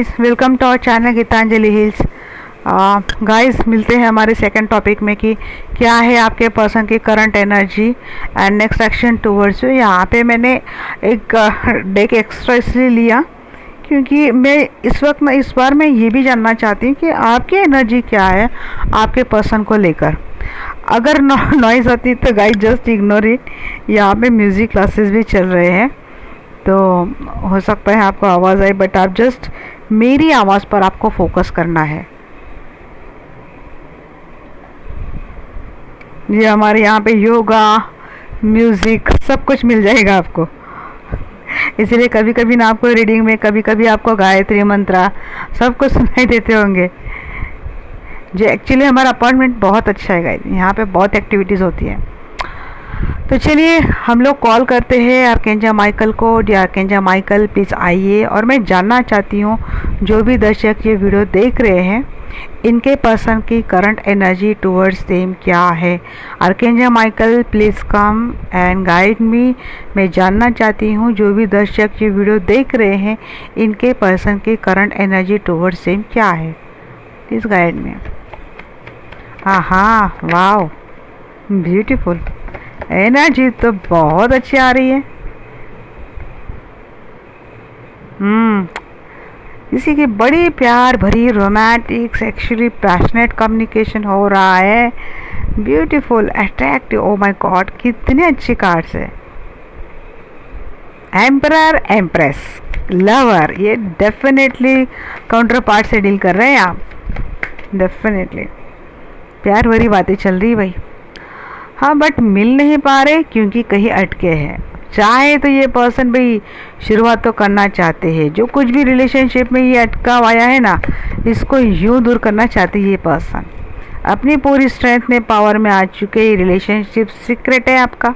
Guys, welcome to our channel Geetanjali hills. Guys, मिलते हैं हमारे सेकंड टॉपिक में कि क्या है आपके पर्सन की current energy and next action towards you. यहाँ पे मैंने एक डेक एक्स्ट्रा इसलिए लिया क्योंकि मैं इस बार मैं ये भी जानना चाहती हूँ कि आपकी एनर्जी क्या है आपके पर्सन को लेकर। अगर नॉइज़ आती तो गाइस जस्ट इग्नोर इट। यहाँ पे म्यूज़िक क्लासेस भी चल रहे हैं तो हो सकता है आपको आवाज़ आए, बट आप जस्ट मेरी आवाज़ पर आपको फोकस करना है। ये हमारे यहाँ पे योगा, म्यूज़िक सब कुछ मिल जाएगा आपको। इसलिए कभी कभी ना आपको रीडिंग में, कभी कभी आपको गायत्री मंत्र सब कुछ सुनाई देते होंगे। जो एक्चुअली हमारा अपार्टमेंट बहुत अच्छा है गाइस, यहाँ पे बहुत एक्टिविटीज़ होती है। तो चलिए हम लोग कॉल करते हैं आर्कएंजल माइकल को। आर्कएंजल माइकल प्लीज़ आइए। और मैं जानना चाहती हूँ जो भी दर्शक ये वीडियो देख रहे हैं इनके पर्सन की करंट एनर्जी टुवर्ड्स देम क्या है। Archangel Michael please come and guide me. मैं जानना चाहती हूँ जो भी दर्शक ये वीडियो देख रहे हैं इनके पर्सन की करंट एनर्जी टुवर्ड्स देम क्या है। Please guide me. हाँ, वाओ, ब्यूटीफुल। एनर्जी तो बहुत अच्छी आ रही है। इसी की बड़ी प्यार भरी रोमांटिक सेक्सुअली पैशनेट कम्युनिकेशन हो रहा है। Beautiful, attractive. Oh my God, कितने अच्छी कार्ड्स है। Emperor, empress, lover. ये डेफिनेटली काउंटर पार्ट से डील कर रहे हैं आप। डेफिनेटली प्यार भरी बातें चल रही भाई। हाँ, बट मिल नहीं पा रहे क्योंकि कहीं अटके हैं। चाहे तो ये पर्सन भाई शुरुआत तो करना चाहते हैं। जो कुछ भी रिलेशनशिप में ये अटका आया है ना, इसको यूँ दूर करना चाहते हैं ये पर्सन। अपनी पूरी स्ट्रेंथ में, पावर में आ चुके। ये रिलेशनशिप सीक्रेट है आपका।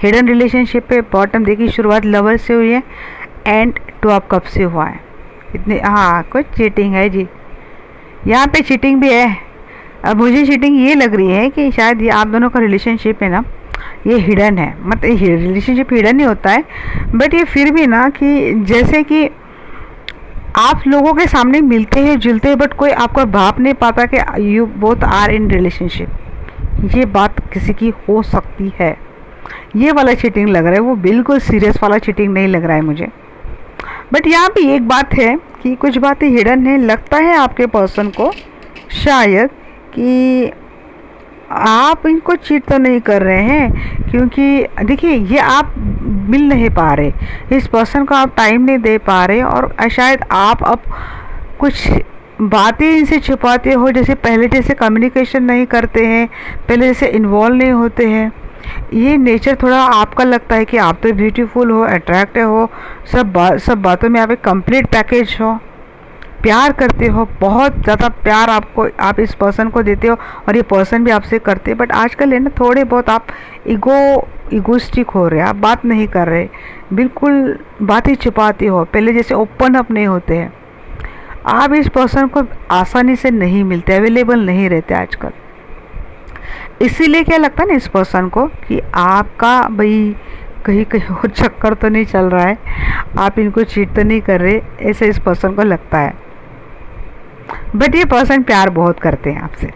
हिडन रिलेशनशिप पे बॉटम देखिए, शुरुआत लवर से हुई है एंड 2 ऑफ कप से हुआ है। इतने हाँ, कुछ चीटिंग है जी, यहाँ पे चीटिंग भी है। अब मुझे चीटिंग ये लग रही है कि शायद ये आप दोनों का रिलेशनशिप है ना, ये हिडन है। मतलब रिलेशनशिप हिडन नहीं होता है, बट ये फिर भी ना कि जैसे कि आप लोगों के सामने मिलते हैं, जुलते हैं, बट कोई आपको भाप नहीं पाता कि you both are in relationship. ये बात किसी की हो सकती है। ये वाला चीटिंग लग रहा है, वो बिल्कुल सीरियस वाला चीटिंग नहीं लग रहा है मुझे। बट यहाँ पे एक बात है कि कुछ बातें हिडन है। लगता है आपके पर्सन को शायद कि आप इनको चीट तो नहीं कर रहे हैं, क्योंकि देखिए ये आप मिल नहीं पा रहे, इस पर्सन को आप टाइम नहीं दे पा रहे, और शायद आप अब कुछ बातें इनसे छुपाते हो। जैसे पहले जैसे कम्युनिकेशन नहीं करते हैं, पहले जैसे इन्वॉल्व नहीं होते हैं। ये नेचर थोड़ा आपका लगता है कि आप तो ब्यूटीफुल हो, अट्रैक्टिव हो, सब बातों में आप एक कंप्लीट पैकेज हो, प्यार करते हो, बहुत ज़्यादा प्यार आप इस पर्सन को देते हो और ये पर्सन भी आपसे करते हैं। बट आजकल है ना, थोड़े बहुत आप इगोस्टिक हो रहे हैं, आप बात नहीं कर रहे, बिल्कुल बातें छुपाते हो, पहले जैसे ओपन अप नहीं होते हैं। आप इस पर्सन को आसानी से नहीं मिलते, अवेलेबल नहीं रहते आजकल। इसीलिए क्या लगता है ना इस पर्सन को कि आपका भाई कहीं कहीं और चक्कर तो नहीं चल रहा है, आप इनको चीट तो नहीं कर रहे, ऐसे इस पर्सन को लगता है। बट ये पर्सन प्यार बहुत करते हैं आपसे,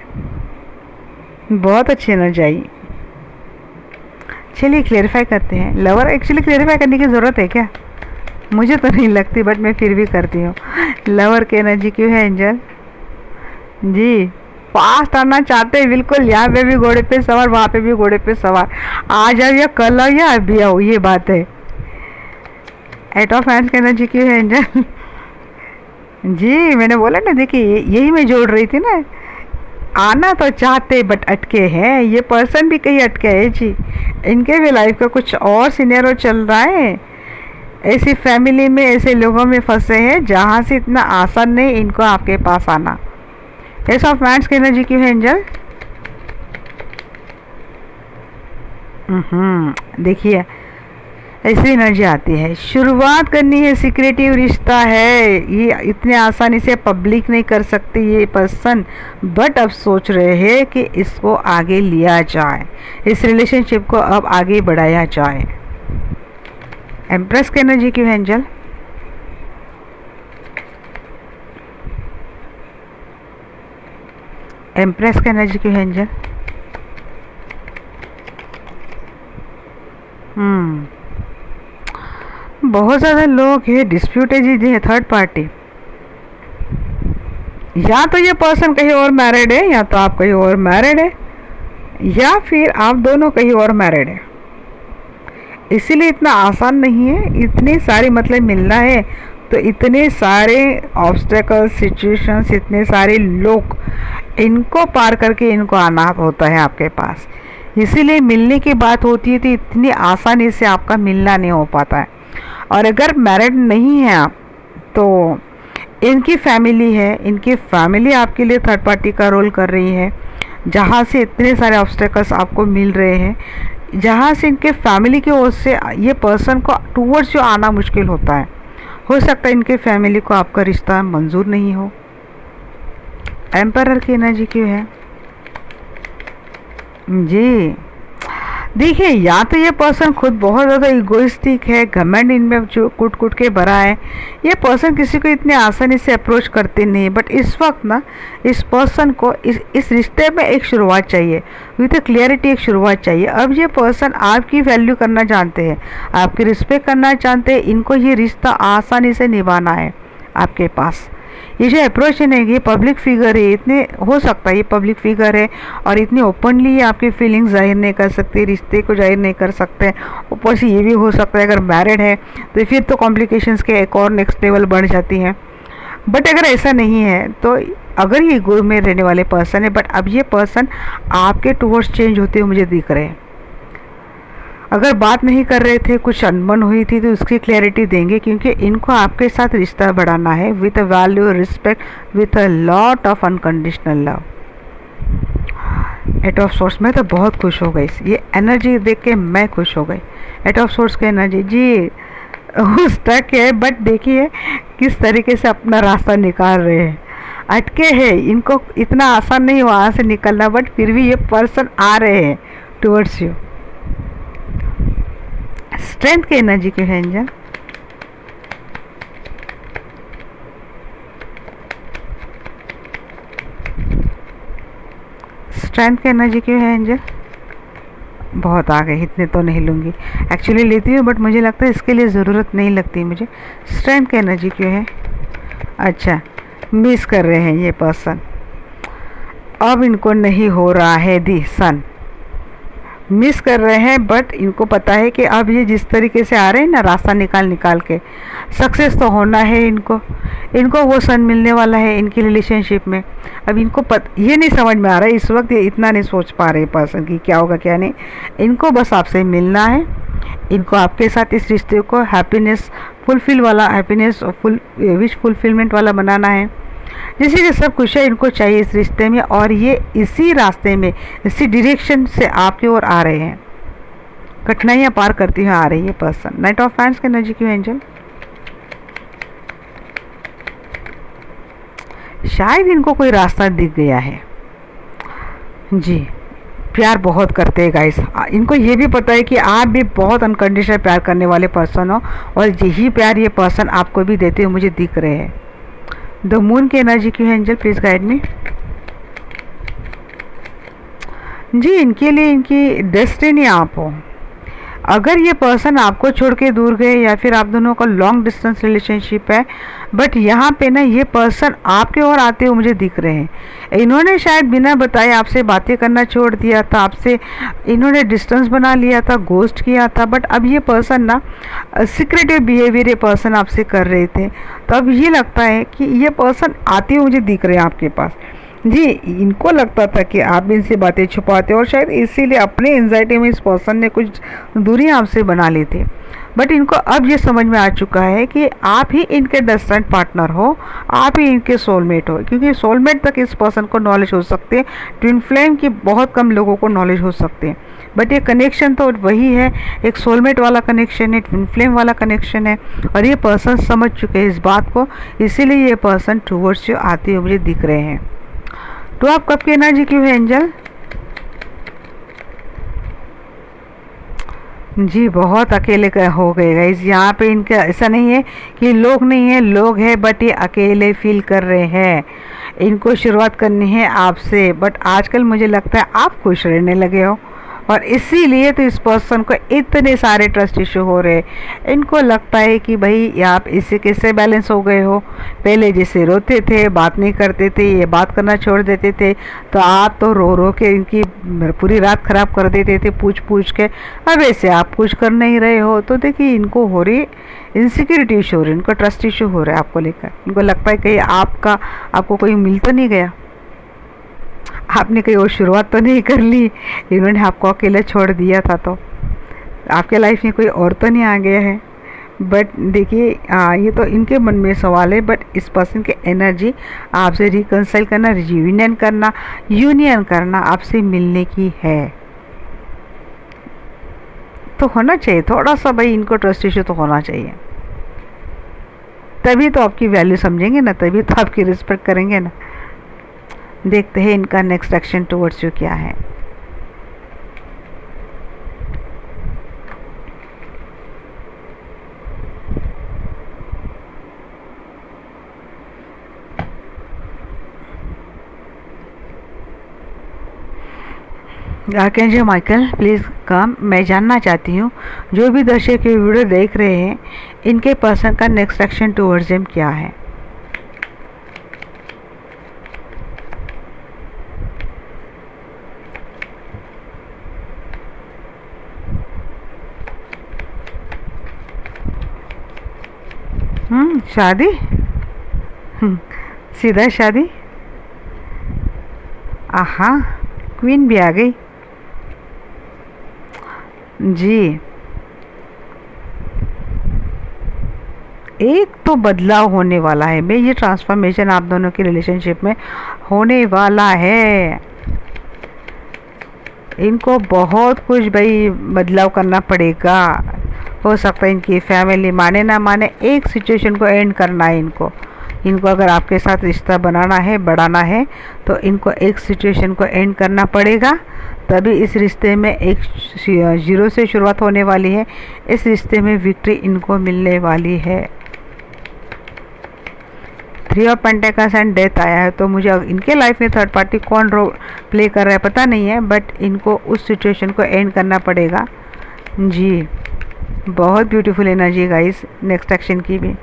बहुत अच्छी एनर्जी आई। चलिए क्लेरिफाई करते हैं। लवर, एक्चुअली क्लेरिफाई करने की ज़रूरत है क्या? मुझे तो नहीं लगती, बट मैं फिर भी करती हूँ। लवर की एनर्जी क्यों है एंजल जी? फास्ट आना चाहते हैं बिल्कुल, यहाँ पे भी घोड़े पे सवार, वहाँ पे भी घोड़े पे सवार। आ जाओ या कल आओ या अभी आओ, ये बात है। 8 ऑफ हैंड्स की एनर्जी क्यों है एंजल जी? मैंने बोला ना, देखिए यही मैं जोड़ रही थी ना। आना तो चाहते बट अटके हैं। ये पर्सन भी कहीं अटके है जी, इनके भी लाइफ का कुछ और सिनेरियो चल रहा है। ऐसी फैमिली में, ऐसे लोगों में फंसे हैं जहाँ से इतना आसान नहीं इनको आपके पास आना। एस ऑफ हैंड्स की एनर्जी क्यों है एंजल? देखिए ऐसी एनर्जी आती है, शुरुआत करनी है, सिक्रेटिव रिश्ता है, ये इतने आसानी से पब्लिक नहीं कर सकते ये पर्सन। बट अब सोच रहे हैं कि इसको आगे लिया जाए, इस रिलेशनशिप को अब आगे बढ़ाया जाए। एम्प्रेस की एनर्जी क्यों है एंजल? एम्प्रेस का एनर्जी क्यों है एंजल? बहुत ज़्यादा लोग है, डिस्प्यूटेड है, थर्ड पार्टी। या तो ये पर्सन कहीं और मैरिड है, या तो आप कहीं और मैरिड है, या फिर आप दोनों कहीं और मैरिड है। इसीलिए इतना आसान नहीं है, इतने सारे मतलब मिलना है तो इतने सारे ऑब्स्टेकल सिचुएशंस, इतने सारे लोग, इनको पार करके इनको आना होता है आपके पास। इसीलिए मिलने की बात होती है तो इतनी आसानी से आपका मिलना नहीं हो पाता है। और अगर मैरिड नहीं है आप, तो इनकी फैमिली है, इनकी फैमिली आपके लिए थर्ड पार्टी का रोल कर रही है, जहाँ से इतने सारे ऑब्स्टेकल्स आपको मिल रहे हैं, जहाँ से इनके फैमिली की ओर से ये पर्सन को टूवर्ड्स जो आना मुश्किल होता है। हो सकता है इनके फैमिली को आपका रिश्ता मंजूर नहीं हो। एम्परर की एनर्जी क्यों है जी? देखिए, या तो ये पर्सन खुद बहुत ज़्यादा इगोइस्टिक है, घमंड इनमें जो कुट कुट के भरा है। ये पर्सन किसी को इतने आसानी से अप्रोच करते नहीं, बट इस वक्त ना इस पर्सन को इस रिश्ते में एक शुरुआत चाहिए, विथ क्लियरिटी एक शुरुआत चाहिए। अब ये पर्सन आपकी वैल्यू करना जानते हैं, आपकी रिस्पेक्ट करना चाहते हैं, इनको ये रिश्ता आसानी से निभाना है आपके पास। ये जो अप्रोच है ना, ये पब्लिक फिगर है, इतने हो सकता है ये पब्लिक फिगर है और इतनी ओपनली ये आपकी फीलिंग्स जाहिर नहीं कर सकते, रिश्ते को जाहिर नहीं कर सकते। ऊपर से ये भी हो सकता है अगर मैरिड है तो फिर तो कॉम्प्लिकेशंस के एक और नेक्स्ट लेवल बढ़ जाती हैं। बट अगर ऐसा नहीं है तो अगर ये ईगो में रहने वाले पर्सन है, बट अब ये पर्सन आपके टूवर्ड्स चेंज होते हुए मुझे दिख रहे हैं। अगर बात नहीं कर रहे थे, कुछ अनबन हुई थी, तो उसकी क्लैरिटी देंगे, क्योंकि इनको आपके साथ रिश्ता बढ़ाना है with a value, respect, with a lot of unconditional love. At of course, मैं तो बहुत खुश हो गई, ये एनर्जी देख के मैं खुश हो गई। एट ऑफ सोर्स की एनर्जी जी स्टक है, बट देखिए किस तरीके से अपना रास्ता निकाल रहे हैं। अटके हैं, इनको इतना आसान नहीं वहाँ से निकलना, बट फिर भी ये पर्सन आ रहे हैं टुवर्ड्स यू। स्ट्रेंथ की एनर्जी क्यों है एंजल? स्ट्रेंथ की एनर्जी क्यों है एंजल? बहुत आ गए, इतने तो नहीं लूँगी, एक्चुअली लेती हूँ बट मुझे लगता है इसके लिए ज़रूरत नहीं लगती मुझे। स्ट्रेंथ की एनर्जी क्यों है? अच्छा, मिस कर रहे हैं ये पर्सन, अब इनको नहीं हो रहा है दी सन, मिस कर रहे हैं, बट इनको पता है कि अब ये जिस तरीके से आ रहे हैं ना, रास्ता निकाल के सक्सेस तो होना है इनको वो सन मिलने वाला है इनकी रिलेशनशिप में। अब इनको ये नहीं समझ में आ रहा है इस वक्त, ये इतना नहीं सोच पा रहे पर्सन की क्या होगा क्या नहीं। इनको बस आपसे मिलना है, इनको आपके साथ इस रिश्ते को हैप्पीनेस फुलफिल वाला, हैप्पीनेस विश फुलफिलमेंट वाला बनाना है। जैसे कि सब कुछ है इनको चाहिए इस रिश्ते में, और ये इसी रास्ते में, इसी डायरेक्शन से आपकी ओर आ रहे हैं, कठिनाइयाँ पार करती हुए आ रही है पर्सन। नाइट ऑफ फैंस की एनर्जी क्यों एंजल? शायद इनको कोई रास्ता दिख गया है जी। प्यार बहुत करते हैं गाइस, इनको ये भी पता है कि आप भी बहुत अनकंडीशनल प्यार करने वाले पर्सन हो, और यही प्यार ये पर्सन आपको भी देते हुए मुझे दिख रहे हैं। द मून की एनर्जी क्यों है एंजल? प्लीज गाइड मी जी। इनके लिए इनकी डेस्टिनी आप हो। अगर ये पर्सन आपको छोड़ के दूर गए, या फिर आप दोनों का लॉन्ग डिस्टेंस रिलेशनशिप है, बट यहाँ पे ना ये पर्सन आपके ओर आते हुए मुझे दिख रहे हैं। इन्होंने शायद बिना बताए आपसे बातें करना छोड़ दिया था, आपसे इन्होंने डिस्टेंस बना लिया था, घोस्ट किया था, बट अब ये पर्सन ना सीक्रेटिव बिहेवियर ये पर्सन आपसे कर रहे थे। तो अब ये लगता है कि ये पर्सन आते हुए मुझे दिख रहे हैं आपके पास जी। इनको लगता था कि आप इनसे बातें छुपाते, और शायद इसीलिए अपने एंजाइटी में इस पर्सन ने कुछ दूरी आपसे बना ली थी। बट इनको अब ये समझ में आ चुका है कि आप ही इनके डेस्टिनेड पार्टनर हो, आप ही इनके सोलमेट हो, क्योंकि सोलमेट तक इस पर्सन को नॉलेज हो सकते हैं, ट्विन फ्लेम की बहुत कम लोगों को नॉलेज हो सकते हैं। बट ये कनेक्शन तो वही है, एक सोलमेट वाला कनेक्शन है, ट्विन फ्लेम वाला कनेक्शन है, और ये पर्सन समझ चुके हैं इस बात को, इसीलिए ये पर्सन टूवर्ड्स यू आते हुए मुझे दिख रहे हैं। तो आप कब की एनर्जी क्यों है एंजल? जी बहुत अकेले हो गए गाइस यहाँ पे। इनका ऐसा नहीं है कि लोग नहीं है, लोग हैं, बट ये अकेले फील कर रहे हैं। इनको शुरुआत करनी है आपसे, बट आजकल मुझे लगता है आप खुश रहने लगे हो और इसीलिए तो इस पर्सन को इतने सारे ट्रस्ट इशू हो रहे हैं। इनको लगता है कि भाई आप इससे कैसे बैलेंस हो गए हो, पहले जैसे रोते थे, बात नहीं करते थे, ये बात करना छोड़ देते थे, तो आप तो रो रो के इनकी पूरी रात ख़राब कर देते थे पूछ पूछ के। अब ऐसे आप कुछ कर नहीं रहे हो, तो देखिए इनको हो रही इनसिक्योरिटी इशू हो रही है, इनको ट्रस्ट इशू हो रहा है आपको लेकर। इनको लगता है कि आपको कोई मिल तो नहीं गया, आपने कहीं और शुरुआत तो नहीं कर ली, इन्होंने आपको अकेले छोड़ दिया था, तो आपके लाइफ में कोई और तो नहीं आ गया है। बट देखिए ये तो इनके मन में सवाल है, बट इस पर्सन की एनर्जी आपसे रिकंसाइल करना, यूनियन करना, आपसे मिलने की है। तो होना चाहिए थोड़ा सा भाई, इनको ट्रस्ट इशू तो होना चाहिए, तभी तो आपकी वैल्यू समझेंगे ना, तभी तो आपकी रिस्पेक्ट करेंगे ना। देखते हैं इनका नेक्स्ट एक्शन टुवर्ड्स यू क्या है। आर्कएंजल माइकल प्लीज़ कम। मैं जानना चाहती हूँ जो भी दर्शक ये वीडियो देख रहे हैं, इनके पर्सन का नेक्स्ट एक्शन टुवर्ड्स हिम क्या है। शादी, सीधा शादी। आहा, क्वीन भी आ गई जी। एक तो बदलाव होने वाला है, मैं ये ट्रांसफॉर्मेशन आप दोनों की रिलेशनशिप में होने वाला है। इनको बहुत कुछ भाई बदलाव करना पड़ेगा। हो सकता है इनकी फैमिली माने ना माने, एक सिचुएशन को एंड करना है इनको अगर आपके साथ रिश्ता बनाना है, बढ़ाना है, तो इनको एक सिचुएशन को एंड करना पड़ेगा, तभी इस रिश्ते में एक जीरो से शुरुआत होने वाली है। इस रिश्ते में विक्ट्री इनको मिलने वाली है। 3 ऑफ पेंटिकल्स एंड डेथ आया है, तो मुझे इनके लाइफ में थर्ड पार्टी कौन रोल प्ले कर रहा है पता नहीं है, बट इनको उस सिचुएशन को एंड करना पड़ेगा जी। बहुत beautiful energy guys next action की भी।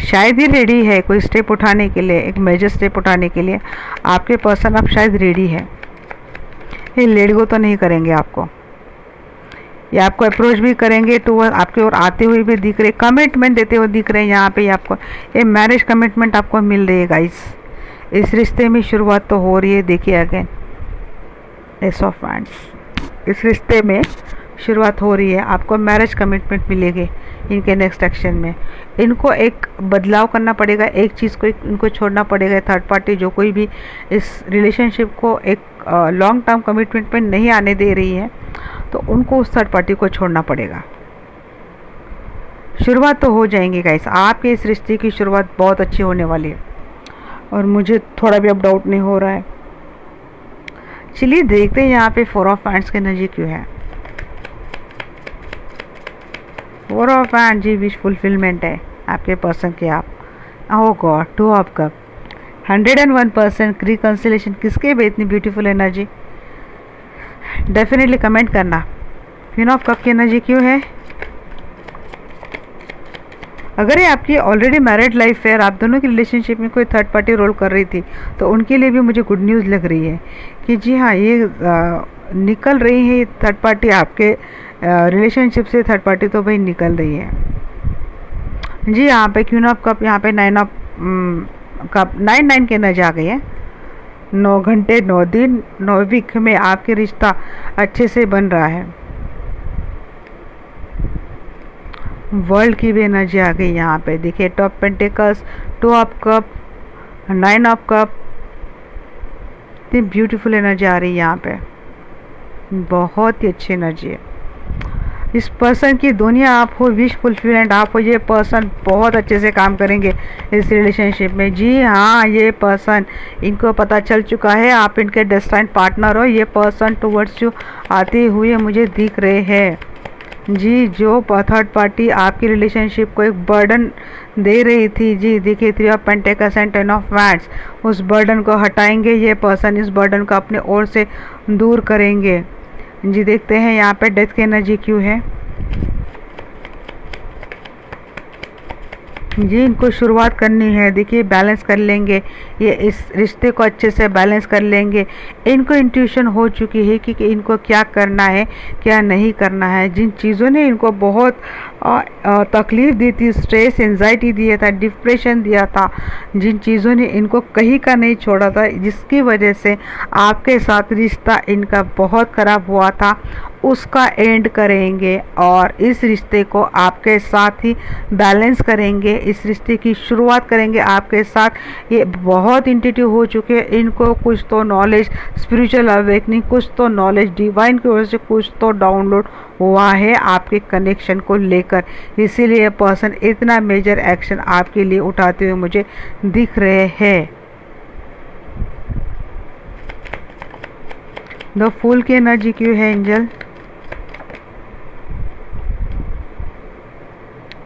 शायद ही रेडी है कोई स्टेप उठाने के लिए, एक मेजर स्टेप उठाने के लिए। आपके पर्सन अब शायद रेडी है, ये लेट गो तो नहीं करेंगे आपको, ये आपको अप्रोच भी करेंगे, तो वह आपके ओर आते हुए भी दिख रहे, कमिटमेंट देते हुए दिख रहे हैं। यहाँ पे आपको ये मैरिज कमिटमेंट आपको मिल रही है गाइस। इस रिश्ते में शुरुआत तो हो रही है। देखिए अगेन एस ऑफ वांड्स, इस रिश्ते में शुरुआत हो रही है, आपको मैरिज कमिटमेंट मिलेगी इनके नेक्स्ट एक्शन में। इनको एक बदलाव करना पड़ेगा, एक चीज़ को इनको छोड़ना पड़ेगा। थर्ड पार्टी जो कोई भी इस रिलेशनशिप को एक लॉन्ग टर्म कमिटमेंट में नहीं आने दे रही है, तो उनको उस थर्ड पार्टी को छोड़ना पड़ेगा। शुरुआत तो हो जाएंगी गाइस, आपके इस रिश्ते की शुरुआत बहुत अच्छी होने वाली है और मुझे थोड़ा भी अब डाउट नहीं हो रहा है। चलिए देखते हैं यहाँ पे 4 ऑफ हैंड्स की एनर्जी क्यों है। 4 ऑफ हैंड जी, विश फुलफिलमेंट है आपके पर्सन के। आप oh god, 2 of cup, 101% reconciliation. किसके भी इतनी ब्यूटीफुल एनर्जी, डेफिनेटली कमेंट करना। क्वीन ऑफ कप की एनर्जी क्यों है। अगर ये आपकी ऑलरेडी मैरिड लाइफ है और आप दोनों की रिलेशनशिप में कोई थर्ड पार्टी रोल कर रही थी, तो उनके लिए भी मुझे गुड न्यूज़ लग रही है कि जी हाँ, ये निकल रही है थर्ड पार्टी आपके रिलेशनशिप से। थर्ड पार्टी तो भाई निकल रही है जी। यहाँ पे क्वीन ऑफ कप, यहाँ पे 9 ऑफ कप, 9 की एनर्जी आ गई है। 9 घंटे 9 दिन 9 वीक में आपके रिश्ता अच्छे से बन रहा है। वर्ल्ड की भी एनर्जी आ गई यहाँ पे। देखिए top pentacles, 2 of cup, 9 of cup, इतनी ब्यूटीफुल एनर्जी आ रही है यहाँ पे, बहुत ही अच्छी एनर्जी है। इस पर्सन की दुनिया आप हो, विश फुलफिलमेंट आप हो। ये पर्सन बहुत अच्छे से काम करेंगे इस रिलेशनशिप में जी हाँ। ये पर्सन, इनको पता चल चुका है आप इनके डेस्टाइन पार्टनर हो। ये पर्सन टुवर्ड्स यू आते हुए मुझे दिख रहे हैं जी, जो थर्ड पार्टी आपकी रिलेशनशिप को एक बर्डन दे रही थी, जी देखिए 3 of pentacles and 10 of wands, उस बर्डन को हटाएंगे ये पर्सन, इस बर्डन को अपने ओर से दूर करेंगे। जी देखते हैं यहाँ पे डेथ की एनर्जी क्यों है। जी इनको शुरुआत करनी है, देखिए बैलेंस कर लेंगे, ये इस रिश्ते को अच्छे से बैलेंस कर लेंगे। इनको इंट्यूशन हो चुकी है कि इनको क्या करना है क्या नहीं करना है। जिन चीज़ों ने इनको बहुत तकलीफ़ दी थी, स्ट्रेस एंजाइटी दिया था, डिप्रेशन दिया था, जिन चीज़ों ने इनको कहीं का नहीं छोड़ा था, जिसकी वजह से आपके साथ रिश्ता इनका बहुत ख़राब हुआ था, उसका एंड करेंगे और इस रिश्ते को आपके साथ ही बैलेंस करेंगे, इस रिश्ते की शुरुआत करेंगे आपके साथ। ये बहुत इंट्यूटिव हो चुके हैं, इनको कुछ तो नॉलेज, स्पिरिचुअल अवेकनिंग, कुछ तो नॉलेज डिवाइन की वजह से कुछ तो डाउनलोड हुआ है आपके कनेक्शन को लेकर, इसीलिए ये पर्सन इतना मेजर एक्शन आपके लिए उठाते हुए मुझे दिख रहे हैं। द फूल की एनर्जी क्यों है एंजल?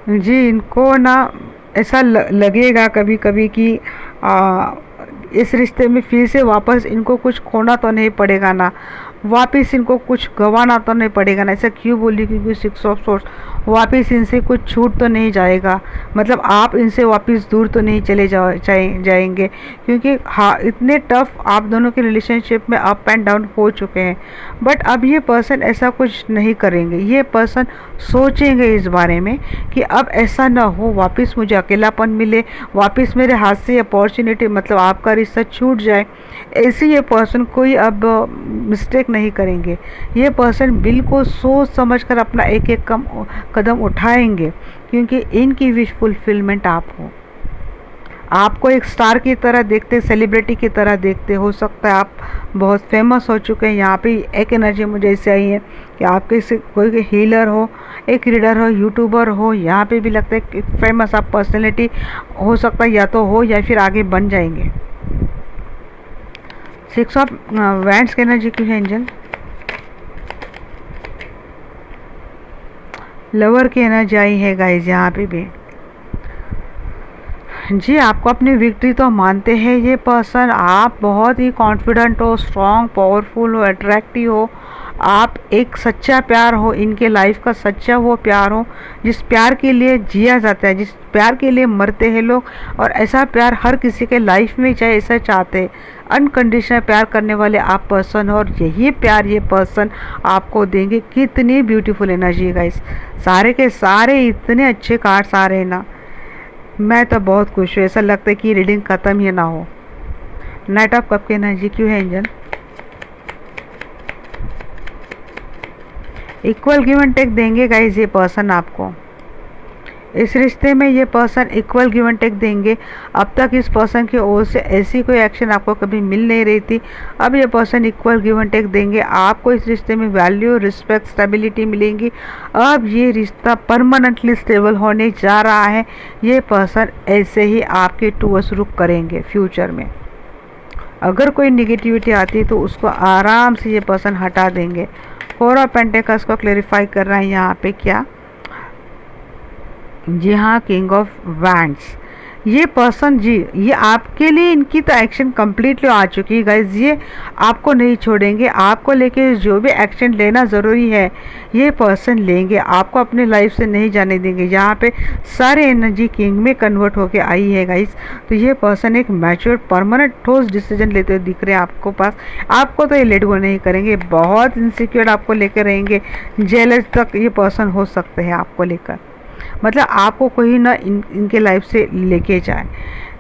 जी इनको ना ऐसा लगेगा कभी कभी कि इस रिश्ते में फिर से वापस इनको कुछ खोना तो नहीं पड़ेगा ना, वापस इनको कुछ गंवाना तो नहीं पड़ेगा ना। ऐसा क्यों बोली? क्योंकि 6 ऑफ सोर्स, वापस इनसे कुछ छूट तो नहीं जाएगा, मतलब आप इनसे वापस दूर तो नहीं चले जाएंगे, क्योंकि हाँ इतने टफ आप दोनों के रिलेशनशिप में अप एंड डाउन हो चुके हैं। बट अब ये पर्सन ऐसा कुछ नहीं करेंगे, ये पर्सन सोचेंगे इस बारे में कि अब ऐसा ना हो, वापस मुझे अकेलापन मिले, वापस मेरे हाथ से अपॉर्चुनिटी मतलब आपका रिश्ता छूट जाए। ऐसे ये पर्सन कोई अब मिस्टेक नहीं करेंगे, ये पर्सन बिल्कुल सोच समझकर अपना एक एक कदम उठाएंगे, क्योंकि इनकी विश फुलफिलमेंट आप हो। आपको एक स्टार की तरह देखते, सेलिब्रिटी की तरह देखते, हो सकता है आप बहुत फेमस हो चुके हैं। यहाँ पे एक एनर्जी मुझे ऐसे आई है कि आपके से कोई हीलर हो, एक रीडर हो, यूट्यूबर हो, यहाँ पे भी लगता है कि फेमस आप पर्सनैलिटी हो सकता है, या तो हो या फिर आगे बन जाएंगे। 6 ऑफ वैंड्स की एनर्जी क्यों है एंजल? लवर की एनर्जी आई है गाइस यहाँ पे भी। जी आपको अपनी विक्ट्री तो मानते हैं ये पर्सन, आप बहुत ही कॉन्फिडेंट हो, स्ट्रॉन्ग, पावरफुल हो, अट्रैक्टिव हो, आप एक सच्चा प्यार हो, इनके लाइफ का सच्चा वो प्यार हो जिस प्यार के लिए जिया जाता है, जिस प्यार के लिए मरते हैं लोग। और ऐसा प्यार हर किसी के लाइफ में चाहे ऐसा चाहते हैं, अनकंडीशनल प्यार करने वाले आप पर्सन हो, और यही प्यार ये पर्सन आपको देंगे। कितनी ब्यूटीफुल एनर्जी है गाइस, सारे के सारे इतने अच्छे कार्ड्स आ रहे हैं ना, मैं तो बहुत खुश हूँ। ऐसा लगता है कि रीडिंग ख़त्म ही ना हो। नाइट ऑफ कप की एनर्जी क्यों है angel? Equal give and take देंगे गाइस ये पर्सन आपको, इस रिश्ते में ये person equal give and take देंगे। अब तक इस पर्सन की ओर से ऐसी कोई एक्शन आपको कभी मिल नहीं रही थी, अब ये person equal give and take देंगे। आपको इस रिश्ते में वैल्यू, रिस्पेक्ट, स्टेबिलिटी मिलेंगी। अब ये रिश्ता परमानेंटली स्टेबल होने जा रहा है। ये पर्सन ऐसे ही आपके टूवर्ड्स रुक करेंगे फ्यूचर में। अगर कोई निगेटिविटी आती है तो उसको आराम से ये पर्सन हटा देंगे। 4 ऑफ पेंटिकल्स को क्लेरिफाई कर रहा है यहाँ पे क्या? जी हाँ, किंग ऑफ वैंड्स। ये पर्सन जी, ये आपके लिए इनकी तो एक्शन कम्प्लीटली आ चुकी है गाइज, ये आपको नहीं छोड़ेंगे। आपको लेके जो भी एक्शन लेना ज़रूरी है ये पर्सन लेंगे, आपको अपने लाइफ से नहीं जाने देंगे। यहाँ पे सारे एनर्जी किंग में कन्वर्ट होके आई है गाइज। तो ये पर्सन एक मैच्योर, परमानेंट, ठोस डिसीजन लेते हुए दिख रहे हैं आपको पास। आपको तो ये लेट गो नहीं करेंगे, बहुत इनसिक्योर आपको लेकर रहेंगे, जेलस तक ये पर्सन हो सकते हैं आपको लेकर, मतलब आपको कोई ना इनके लाइफ से लेके जाए।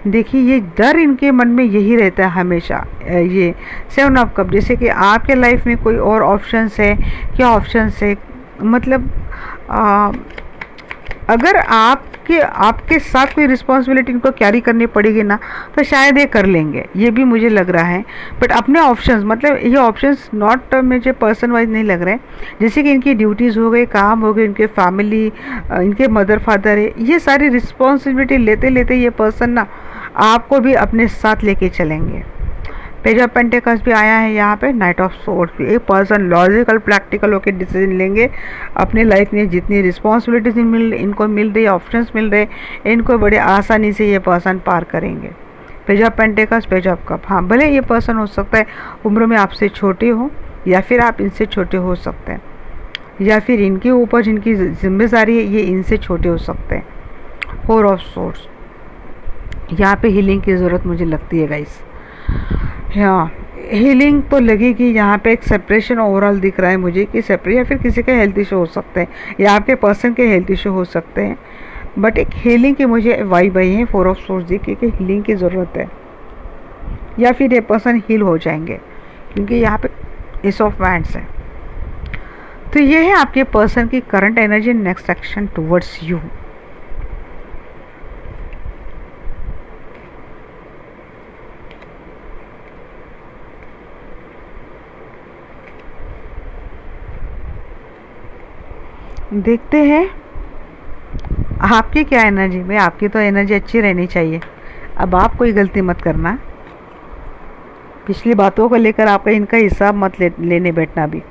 देखिए ये डर इनके मन में यही रहता है हमेशा। ये 7 ऑफ कप, जैसे कि आपके लाइफ में कोई और ऑप्शंस है, क्या ऑप्शंस है, मतलब अगर आपके साथ कोई रिस्पॉन्सिबिलिटी इनको कैरी करनी पड़ेगी ना तो शायद ये कर लेंगे, ये भी मुझे लग रहा है। बट अपने ऑप्शंस, मतलब ये ऑप्शंस नॉट मुझे पर्सन वाइज नहीं लग रहे हैं, जैसे कि इनकी ड्यूटीज़ हो गई, काम हो गए, इनके फैमिली, इनके मदर फादर है, ये सारी रिस्पॉन्सिबिलिटी लेते लेते ये पर्सन ना आपको भी अपने साथ लेके चलेंगे। पेज ऑफ पेंटिकल्स भी आया है यहाँ पे, नाइट ऑफ सोर्ड्स भी। एक पर्सन लॉजिकल प्रैक्टिकल होकर डिसीजन लेंगे अपनी लाइफ में, जितनी रिस्पॉन्सिबिलिटीज इनको मिल रही है, ऑप्शंस मिल रहे, इनको बड़े आसानी से ये पर्सन पार करेंगे। Page of pentacles, page of cup. हाँ, भले ये पर्सन हो सकता है उम्र में आपसे छोटे हो, या फिर आप इनसे छोटे हो सकते हैं, या फिर इनके ऊपर जिनकी जिम्मेदारी है ये इनसे छोटे हो सकते हैं। फोर ऑफ सोर्ड्स, यहाँ पे हीलिंग की ज़रूरत मुझे लगती है गाइस। हाँ, हीलिंग तो लगेगी। यहाँ पे एक सेपरेशन ओवरऑल दिख रहा है मुझे कि सेपरेट, या फिर किसी के हेल्थ इशू हो सकते हैं, या आपके पर्सन के हेल्थ इशू हो सकते हैं, बट एक हीलिंग की मुझे वाइब आई है। फोर ऑफ सोर्ड्स दिखी कि हीलिंग की ज़रूरत है, या फिर ये पर्सन हील हो जाएंगे, क्योंकि यहाँ पे एस ऑफ वैंड्स है। तो ये है आपके पर्सन की current energy, next action towards you. देखते हैं आपकी क्या एनर्जी में। आपकी तो एनर्जी अच्छी रहनी चाहिए। अब आप कोई गलती मत करना, पिछली बातों को लेकर आपका इनका हिसाब मत लेने बैठना भी।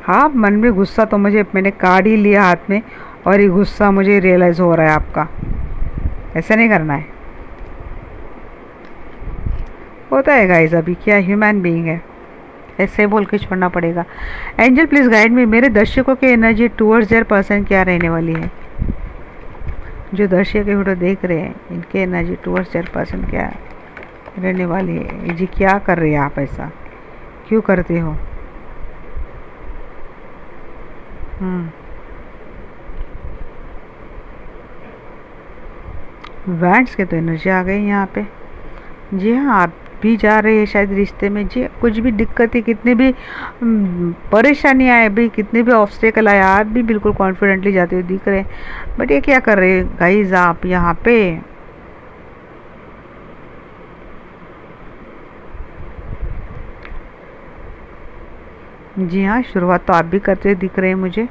हाँ, मन में गुस्सा तो मैंने कार्ड ही लिया हाथ में, और ये गुस्सा मुझे रियलाइज़ हो रहा है आपका। ऐसा नहीं करना है, होता है गाइस, अभी क्या ह्यूमन बीइंग है, ऐसे बोल के छोड़ना पड़ेगा। एंजल प्लीज गाइड मी, मेरे दर्शकों की एनर्जी टूवर्ड्स देयर पर्सन क्या रहने वाली है। जो दर्शक वीडियो देख रहे हैं, इनकी एनर्जी टूवर्ड्स देयर पर्सन क्या रहने वाली है जी। क्या कर रहे हैं आप, ऐसा क्यों करते हो? वैंड्स के तो एनर्जी आ गई यहाँ पे। जी हाँ, आप भी जा रहे हैं शायद रिश्ते में। जी, कुछ भी दिक्कत है, कितनी भी परेशानी आए भी, कितने भी ऑब्स्टेकल आए, आप भी बिल्कुल कॉन्फिडेंटली जाते हुए दिख रहे हैं। बट ये क्या कर रहे हैं गाइज आप यहाँ पे? जी हाँ, शुरुआत तो आप भी करते हुए दिख रहे हैं मुझे।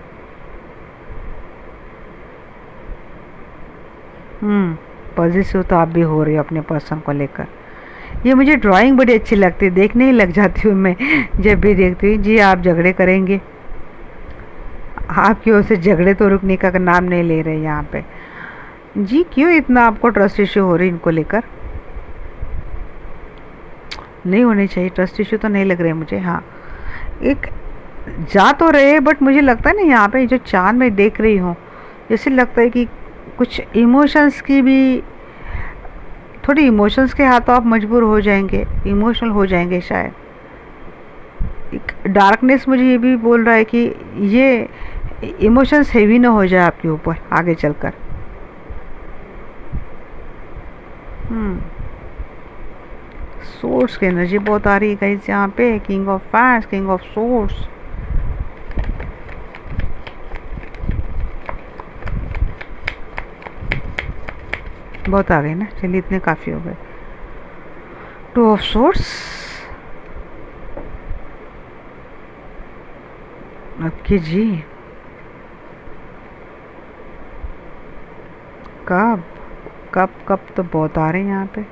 पॉजिटिव तो आप भी हो रहे हो अपने पर्सन को लेकर। ये मुझे ड्राइंग बड़ी अच्छी लगती है, देखने ही लग जाती हूँ मैं जब भी देखती हूँ। जी, आप झगड़े करेंगे, आपकी ओर से झगड़े तो रुकने का नाम नहीं ले रहे यहाँ पे। जी, क्यों इतना आपको ट्रस्ट इश्यू हो रही है इनको लेकर? नहीं होने चाहिए ट्रस्ट इश्यू, तो नहीं लग रहे मुझे। हाँ, एक जा तो रहे, बट मुझे लगता है ना यहाँ पे जो चांद में देख रही हूँ, जैसे लगता है कि कुछ इमोशंस की भी, थोड़ी इमोशंस के हाथों आप मजबूर हो जाएंगे, इमोशनल हो जाएंगे शायद। एक डार्कनेस मुझे ये भी बोल रहा है कि ये इमोशंस हेवी ना हो जाए आपके ऊपर आगे चलकर। सोर्स की एनर्जी बहुत आ रही है गाइस यहाँ पे। King of fans, king of source, बहुत आ गए ना। चलिए, इतने काफ़ी हो गए। टू ऑफ सोर्स, ओके जी। कब कब कब तो बहुत आ रहे हैं यहाँ पे।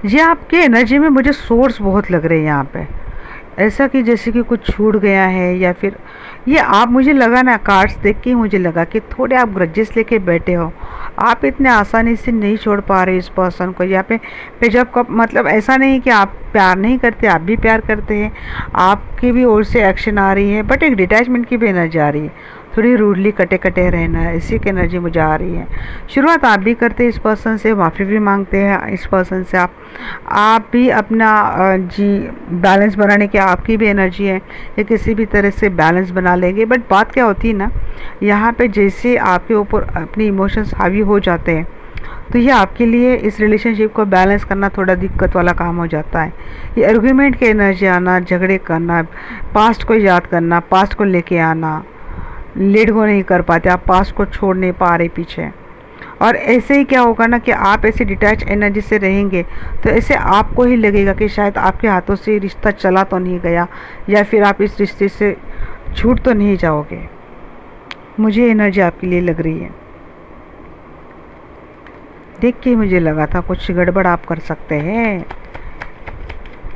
जी, आपके एनर्जी में मुझे सोर्स बहुत लग रहे हैं यहाँ पे। ऐसा कि जैसे कि कुछ छूट गया है, या फिर ये आप, मुझे लगा ना, कार्ड्स देख के ही मुझे लगा कि थोड़े आप ग्रजेस लेके बैठे हो। आप इतने आसानी से नहीं छोड़ पा रहे इस पर्सन को। यहाँ पे जब कब, मतलब ऐसा नहीं कि आप प्यार नहीं करते, आप भी प्यार करते हैं, आपकी भी ओर से एक्शन आ रही है, बट एक डिटैचमेंट की भी एनर्जी आ रही है। थोड़ी रूडली कटे कटे रहना है, इसी की एनर्जी मुझे आ रही है। शुरुआत आप भी करते हैं इस पर्सन से, माफ़ी भी मांगते हैं इस पर्सन से। आप भी अपना जी बैलेंस बनाने की आपकी भी एनर्जी है, या किसी भी तरह से बैलेंस बना लेंगे। बट बात क्या होती है ना, यहाँ पे जैसे आपके ऊपर अपनी इमोशंस हावी हो जाते हैं, तो ये आपके लिए इस रिलेशनशिप को बैलेंस करना थोड़ा दिक्कत वाला काम हो जाता है। ये आर्गुमेंट की एनर्जी आना, झगड़े करना, पास्ट को याद करना, पास्ट को लेके आना, लेट गो नहीं कर पाते, आप पास्ट को छोड़ नहीं पा रहे पीछे। और ऐसे ही क्या होगा ना कि आप ऐसे डिटैच एनर्जी से रहेंगे, तो ऐसे आपको ही लगेगा कि शायद आपके हाथों से रिश्ता चला तो नहीं गया, या फिर आप इस रिश्ते से छूट तो नहीं जाओगे। मुझे एनर्जी आपके लिए लग रही है। देख के मुझे लगा था कुछ गड़बड़ आप कर सकते हैं।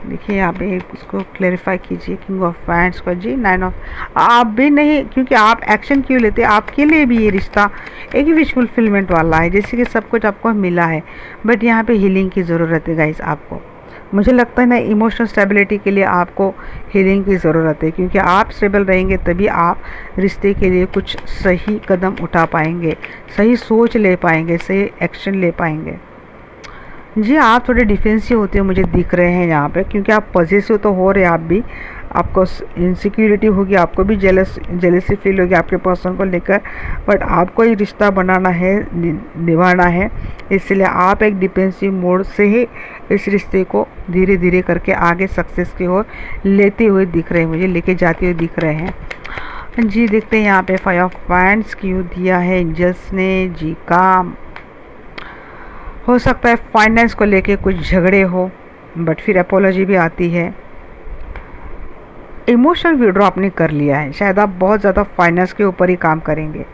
देखिए आप उसको क्लेरिफाई कीजिए। किंग ऑफ वैंड्स को जी, 9 ऑफ, आप भी नहीं, क्योंकि आप एक्शन क्यों लेते, आपके लिए भी ये रिश्ता एक विश फुलफिलमेंट वाला है, जैसे कि सब कुछ आपको मिला है, बट यहाँ पे हीलिंग की ज़रूरत है गाइस आपको। मुझे लगता है ना इमोशनल स्टेबिलिटी के लिए आपको हीलिंग की ज़रूरत है, क्योंकि आप स्टेबल रहेंगे तभी आप रिश्ते के लिए कुछ सही कदम उठा पाएंगे, सही सोच ले पाएंगे, सही एक्शन ले पाएंगे। जी आप थोड़े डिफेंसिव होते हो मुझे दिख रहे हैं यहाँ पे, क्योंकि आप पॉजिटिव तो हो रहे हैं, आप भी, आपको इनसिक्योरिटी होगी, आपको भी जेलसी फील होगी आपके पर्सन को लेकर, बट आपको ही रिश्ता बनाना है, निभाना है, इसलिए आप एक डिफेंसिव मोड से ही इस रिश्ते को धीरे धीरे करके आगे सक्सेस की ओर लेते हुए दिख रहे हैं, मुझे लेके जाते हुए दिख रहे हैं। जी देखते हैं यहाँ पे 5 ऑफ वैंड्स क्यों दिया है एंजल्स ने। जी काम हो सकता है फाइनेंस को लेके कुछ झगड़े हो, बट फिर अपोलॉजी भी आती है। इमोशनल विड्रॉ आपने कर लिया है, शायद आप बहुत ज़्यादा फाइनेंस के ऊपर ही काम करेंगे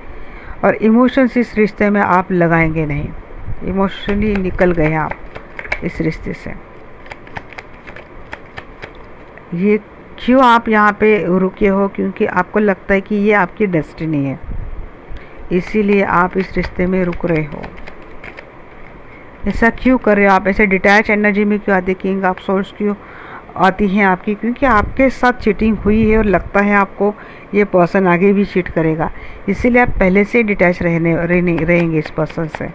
और इमोशंस इस रिश्ते में आप लगाएंगे नहीं, इमोशनली निकल गए आप इस रिश्ते से। ये क्यों आप यहाँ पे रुके हो, क्योंकि आपको लगता है कि ये आपकी डेस्टिनी है, इसीलिए आप इस रिश्ते में रुक रहे हो। ऐसा क्यों कर रहे हो आप, ऐसे डिटैच एनर्जी में क्यों आते, किंग ऑफ सोर्स क्यों आती हैं आपकी, क्योंकि आपके साथ चीटिंग हुई है और लगता है आपको ये पर्सन आगे भी चीट करेगा, इसीलिए आप पहले से डिटैच रहेंगे इस पर्सन से,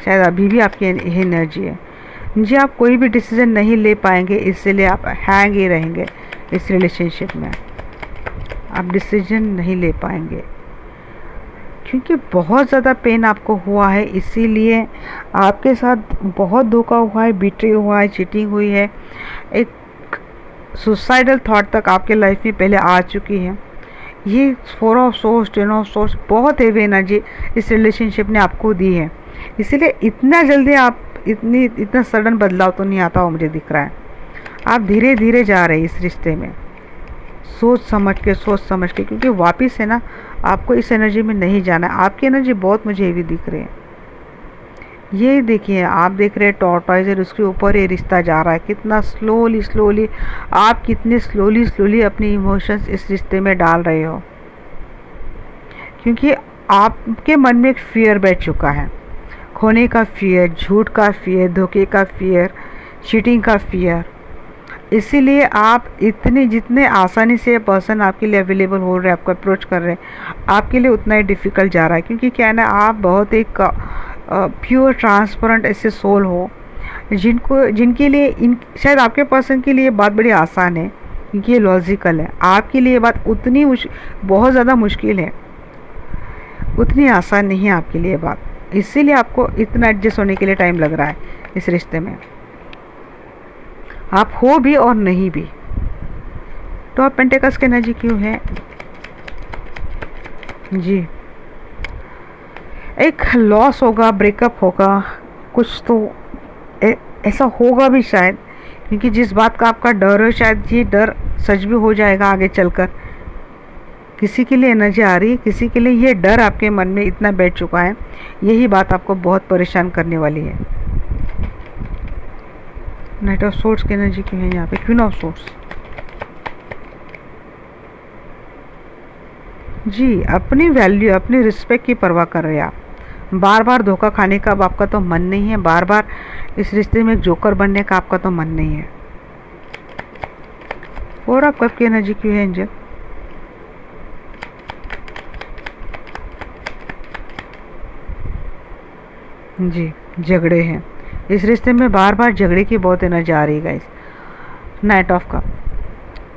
शायद अभी भी आपकी यही एनर्जी है। जी आप कोई भी डिसीजन नहीं ले पाएंगे, इसीलिए आप हैंग ही रहेंगे इस रिलेशनशिप में, आप डिसीजन नहीं ले पाएंगे क्योंकि बहुत ज़्यादा पेन आपको हुआ है, इसीलिए आपके साथ बहुत धोखा हुआ है, बिट्रे हुआ है, चीटिंग हुई है, एक सुसाइडल थॉट तक आपके लाइफ में पहले आ चुकी है। ये 4 ऑफ सोर्स 10 ऑफ सोर्स बहुत हेवी एनर्जी इस रिलेशनशिप ने आपको दी है, इसीलिए इतना जल्दी आप इतना सडन बदलाव तो नहीं आता हो मुझे दिख रहा है। आप धीरे धीरे जा रहे हैं इस रिश्ते में, सोच समझ के, क्योंकि वापस है ना आपको इस एनर्जी में नहीं जाना है, आपकी एनर्जी बहुत मुझे हेवी दिख रही है। ये देखिए आप देख रहे हैं टॉर्टॉइज और उसके ऊपर ये रिश्ता जा रहा है, कितना स्लोली आप कितने स्लोली अपने इमोशंस इस रिश्ते में डाल रहे हो, क्योंकि आपके मन में एक फियर बैठ चुका है, खोने का फियर, झूठ का फियर, धोखे का फियर, चीटिंग का फियर, इसीलिए आप जितने आसानी से पर्सन आपके लिए अवेलेबल हो रहे हैं, आपको अप्रोच कर रहे हैं, आपके लिए उतना ही डिफ़िकल्ट जा रहा है, क्योंकि क्या है ना आप बहुत एक प्योर ट्रांसपेरेंट ऐसे सोल हो जिनके लिए शायद आपके पर्सन के लिए बात बड़ी आसान है, क्योंकि ये लॉजिकल है, आपके लिए बात उतनी बहुत ज़्यादा मुश्किल है, उतनी आसान नहीं है आपके लिए बात, इसीलिए आपको इतना एडजस्ट होने के लिए टाइम लग रहा है इस रिश्ते में, आप हो भी और नहीं भी। तो आप पेंटेकल्स की एनर्जी क्यों है जी, एक लॉस होगा, ब्रेकअप होगा, कुछ तो ऐसा होगा भी शायद, क्योंकि जिस बात का आपका डर है शायद ये डर सच भी हो जाएगा आगे चलकर। किसी के लिए एनर्जी आ रही है, किसी के लिए ये डर आपके मन में इतना बैठ चुका है, यही बात आपको बहुत परेशान करने वाली है। नाइट ऑफ सोर्स की एनर्जी क्यों है यहाँ पे, क्वीन ऑफ सोर्स जी, अपनी वैल्यू अपनी रिस्पेक्ट की परवाह कर रहे हैं आप, बार बार धोखा खाने का अब आपका तो मन नहीं है, बार बार इस रिश्ते में एक जोकर बनने का आपका तो मन नहीं है। और आप कब की एनर्जी क्यों है एंजल, जी झगड़े हैं इस रिश्ते में, बार बार झगड़े की बहुत एनर्जी आ रही है गाइस। नाइट ऑफ कप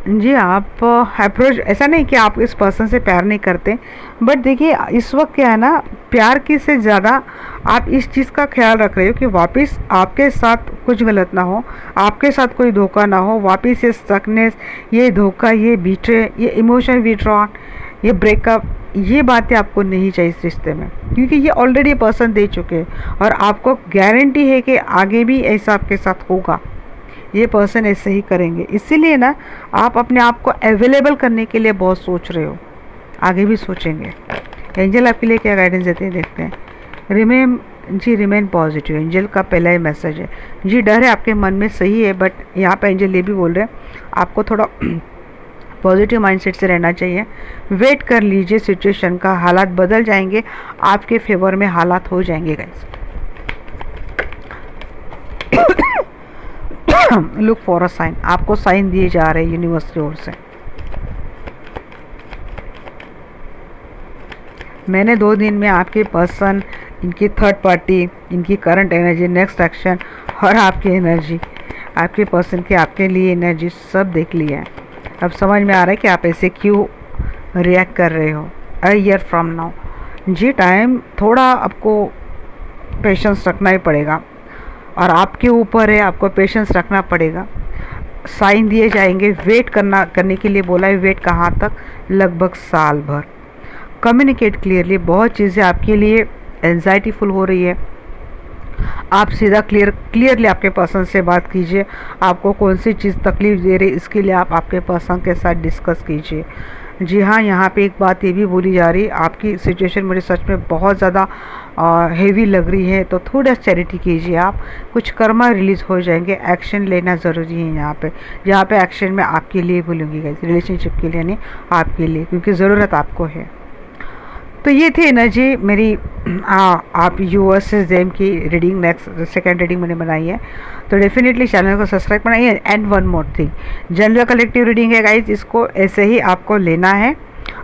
जी, आप अप्रोच, ऐसा नहीं कि आप इस पर्सन से प्यार नहीं करते, बट देखिए इस वक्त क्या है ना, प्यार की से ज़्यादा आप इस चीज़ का ख्याल रख रहे हो कि वापस आपके साथ कुछ गलत ना हो, आपके साथ कोई धोखा ना हो, वापस ये स्टकनेस, ये धोखा, ये बीट्रे, ये इमोशनल विड्रॉल, ये ब्रेकअप, ये बातें आपको नहीं चाहिए इस रिश्ते में, क्योंकि ये ऑलरेडी पर्सन दे चुके हैं और आपको गारंटी है कि आगे भी ऐसा आपके साथ होगा, ये पर्सन ऐसे ही करेंगे, इसीलिए ना आप अपने आप को अवेलेबल करने के लिए बहुत सोच रहे हो, आगे भी सोचेंगे। एंजल आपके लिए क्या गाइडेंस देते हैं देखते हैं। जी रिमेन पॉजिटिव, एंजल का पहला ही मैसेज है। जी डर है आपके मन में, सही है, बट यहाँ पे एंजल ये भी बोल रहे हैं आपको थोड़ा पॉजिटिव माइंडसेट से रहना चाहिए। वेट कर लीजिए सिचुएशन का, हालात बदल जाएंगे, आपके फेवर में हालात हो जाएंगे guys. Look for a sign, आपको साइन दिए जा रहे हैं यूनिवर्स की ओर से। मैंने 2 दिन में आपके पर्सन, इनकी थर्ड पार्टी, इनकी करंट एनर्जी, नेक्स्ट एक्शन और आपकी एनर्जी, आपके पर्सन की आपके लिए एनर्जी सब देख लिया है। अब समझ में आ रहा है कि आप ऐसे क्यों रिएक्ट कर रहे हो। अ ईयर फ्रॉम नाउ जी टाइम थोड़ा आपको पेशेंस रखना ही पड़ेगा और आपके ऊपर है, आपको पेशेंस रखना पड़ेगा। साइन दिए जाएंगे, वेट करने के लिए बोला है। वेट कहाँ तक? लगभग साल भर। कम्युनिकेट क्लियरली, बहुत चीज़ें आपके लिए एंजाइटी फुल हो रही है, आप सीधा क्लियरली आपके पर्सन से बात कीजिए। आपको कौन सी चीज़ तकलीफ दे रही है, इसके लिए आप आपके पर्सन के साथ डिस्कस कीजिए। जी हाँ, यहाँ पे एक बात ये भी बोली जा रही है, आपकी सिचुएशन मुझे सच में बहुत ज़्यादा हेवी लग रही है, तो थोड़ा चैरिटी कीजिए आप, कुछ कर्मा रिलीज हो जाएंगे। एक्शन लेना ज़रूरी है यहाँ पे एक्शन मैं आपके लिए बोलूँगी गाइस, रिलेशनशिप के लिए नहीं, आपके लिए, क्योंकि ज़रूरत आपको है। तो ये थी एनर्जी मेरी आप यूएस से जेम की रीडिंग। नेक्स्ट सेकेंड रीडिंग मैंने बनाई है, तो डेफिनेटली चैनल को सब्सक्राइब बनाइए। And one more thing, general collective reading है गाइज, इसको ऐसे ही आपको लेना है।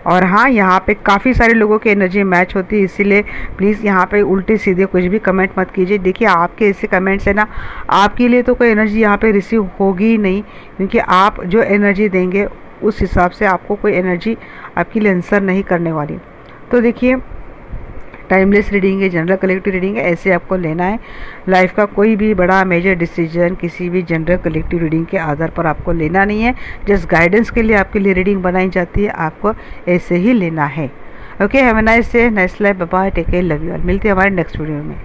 और हाँ, यहाँ पे काफ़ी सारे लोगों की एनर्जी मैच होती है, इसीलिए प्लीज़ यहाँ पे उल्टे सीधे कुछ भी कमेंट मत कीजिए। देखिए आपके ऐसे कमेंट्स है ना, आपके लिए तो कोई एनर्जी यहाँ पे रिसीव होगी ही नहीं, क्योंकि आप जो एनर्जी देंगे उस हिसाब से आपको कोई एनर्जी आपके लिए आंसर नहीं करने वाली। तो देखिए, टाइमलेस रीडिंग है, जनरल कलेक्टिव रीडिंग है, ऐसे आपको लेना है। लाइफ का कोई भी बड़ा मेजर डिसीजन किसी भी जनरल कलेक्टिव रीडिंग के आधार पर आपको लेना नहीं है। जस्ट गाइडेंस के लिए आपके लिए रीडिंग बनाई जाती है, आपको ऐसे ही लेना है। Okay, have a nice day, nice life, bye bye, take care, love you all. मिलते हैं हमारे नेक्स्ट वीडियो में।